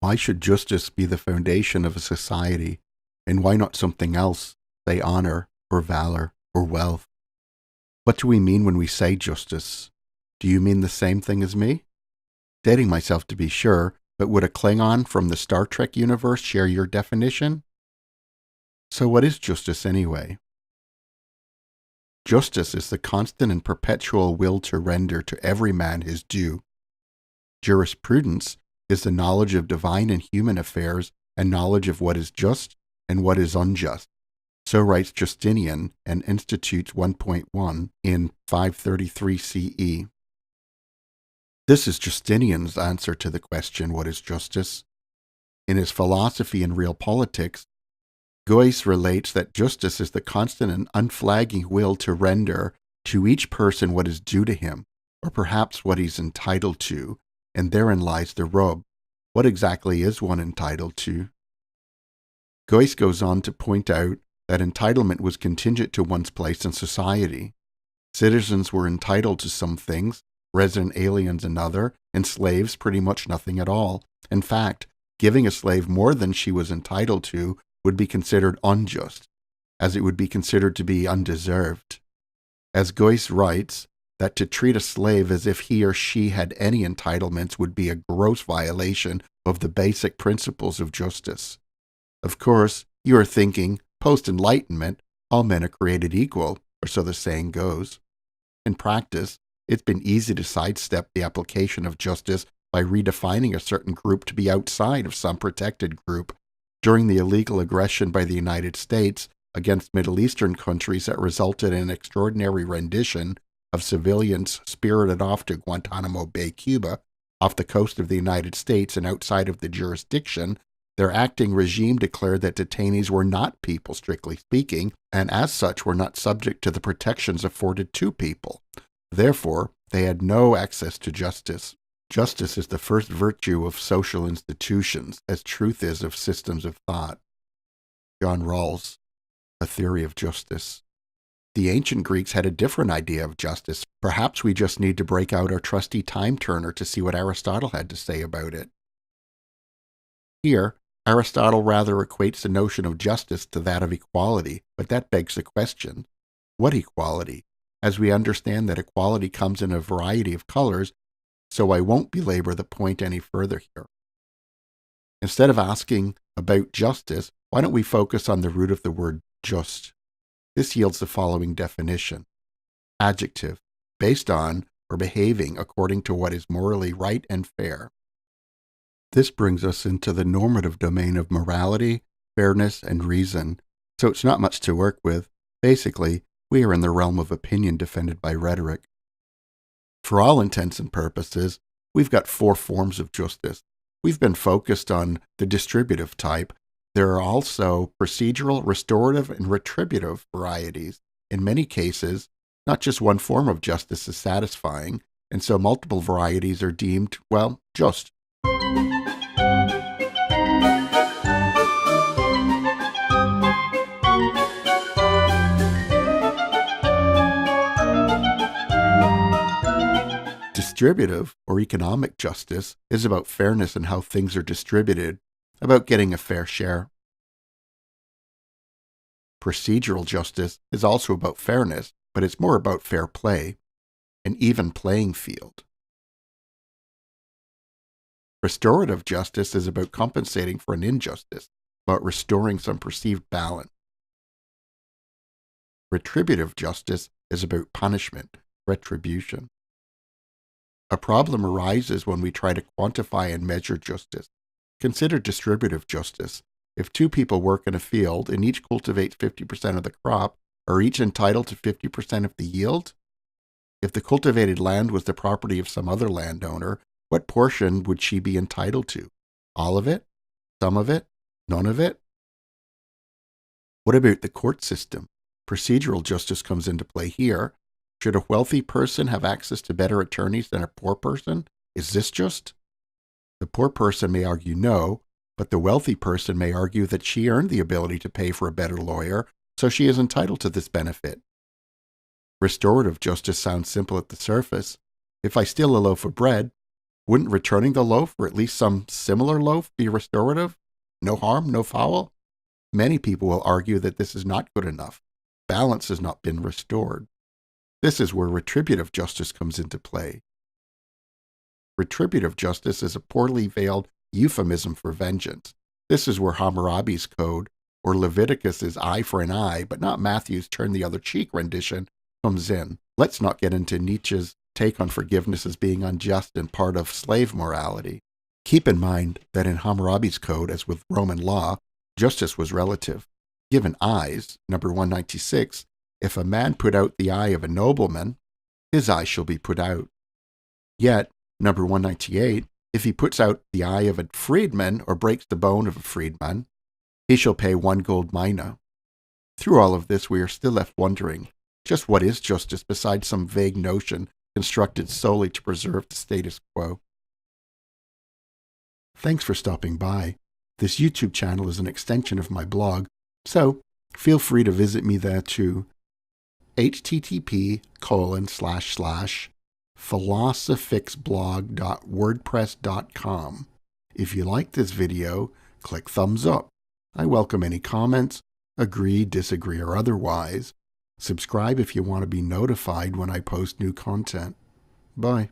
Why should justice be the foundation of a society? And why not something else, say honor, or valor, or wealth? What do we mean when we say justice? Do you mean the same thing as me? Dating myself to be sure, but would a Klingon from the Star Trek universe share your definition? So what is justice anyway? Justice is the constant and perpetual will to render to every man his due. Jurisprudence is the knowledge of divine and human affairs and knowledge of what is just and what is unjust. So writes Justinian and Institutes 1.1 in 533 CE. This is Justinian's answer to the question, what is justice? In his Philosophy and Real Politics, Geuss relates that justice is the constant and unflagging will to render to each person what is due to him, or perhaps what he's entitled to, and therein lies the rub. What exactly is one entitled to? Geuss goes on to point out that entitlement was contingent to one's place in society. Citizens were entitled to some things, resident aliens another, and slaves pretty much nothing at all. In fact, giving a slave more than she was entitled to would be considered unjust, as it would be considered to be undeserved. As Geuss writes, that to treat a slave as if he or she had any entitlements would be a gross violation of the basic principles of justice. Of course, you are thinking, post-Enlightenment, all men are created equal, or so the saying goes. In practice, it's been easy to sidestep the application of justice by redefining a certain group to be outside of some protected group. During the illegal aggression by the United States against Middle Eastern countries that resulted in an extraordinary rendition of civilians spirited off to Guantanamo Bay, Cuba, off the coast of the United States and outside of the jurisdiction, their acting regime declared that detainees were not people, strictly speaking, and as such were not subject to the protections afforded to people. Therefore, they had no access to justice. Justice is the first virtue of social institutions, as truth is of systems of thought. John Rawls, A Theory of Justice. The ancient Greeks had a different idea of justice. Perhaps we just need to break out our trusty time turner to see what Aristotle had to say about it. Here, Aristotle rather equates the notion of justice to that of equality, but that begs the question, what equality? As we understand that equality comes in a variety of colors, so I won't belabor the point any further here. Instead of asking about justice, why don't we focus on the root of the word just? This yields the following definition. Adjective, based on or behaving according to what is morally right and fair. This brings us into the normative domain of morality, fairness, and reason, so it's not much to work with. Basically, we are in the realm of opinion defended by rhetoric. For all intents and purposes, we've got 4 forms of justice. We've been focused on the distributive type. There are also procedural, restorative, and retributive varieties. In many cases, not just one form of justice is satisfying, and so multiple varieties are deemed, well, just. Distributive, or economic justice, is about fairness and how things are distributed, about getting a fair share. Procedural justice is also about fairness, but it's more about fair play, an even playing field. Restorative justice is about compensating for an injustice, about restoring some perceived balance. Retributive justice is about punishment, retribution. A problem arises when we try to quantify and measure justice. Consider distributive justice. If 2 people work in a field and each cultivates 50% of the crop, are each entitled to 50% of the yield? If the cultivated land was the property of some other landowner, what portion would she be entitled to? All of it? Some of it? None of it? What about the court system? Procedural justice comes into play here. Should a wealthy person have access to better attorneys than a poor person? Is this just? The poor person may argue no, but the wealthy person may argue that she earned the ability to pay for a better lawyer, so she is entitled to this benefit. Restorative justice sounds simple at the surface. If I steal a loaf of bread, Wouldn't returning the loaf or at least some similar loaf be restorative? No harm, no foul? Many people will argue that this is not good enough. Balance has not been restored. This is where retributive justice comes into play. Retributive justice is a poorly veiled euphemism for vengeance. This is where Hammurabi's code, or Leviticus's eye for an eye, but not Matthew's turn the other cheek rendition, comes in. Let's not get into Nietzsche's take on forgiveness as being unjust and part of slave morality. Keep in mind that in Hammurabi's code, as with Roman law, justice was relative. Given eyes, number 196, if a man put out the eye of a nobleman, his eye shall be put out. Yet, number 198, if he puts out the eye of a freedman or breaks the bone of a freedman, he shall pay 1 gold mina. Through all of this, we are still left wondering, just what is justice besides some vague notion constructed solely to preserve the status quo? Thanks for stopping by. This YouTube channel is an extension of my blog, so feel free to visit me there too. http://philosophixblog.wordpress.com. If you like this video, click thumbs up. I welcome any comments, agree, disagree, or otherwise. Subscribe if you want to be notified when I post new content. Bye.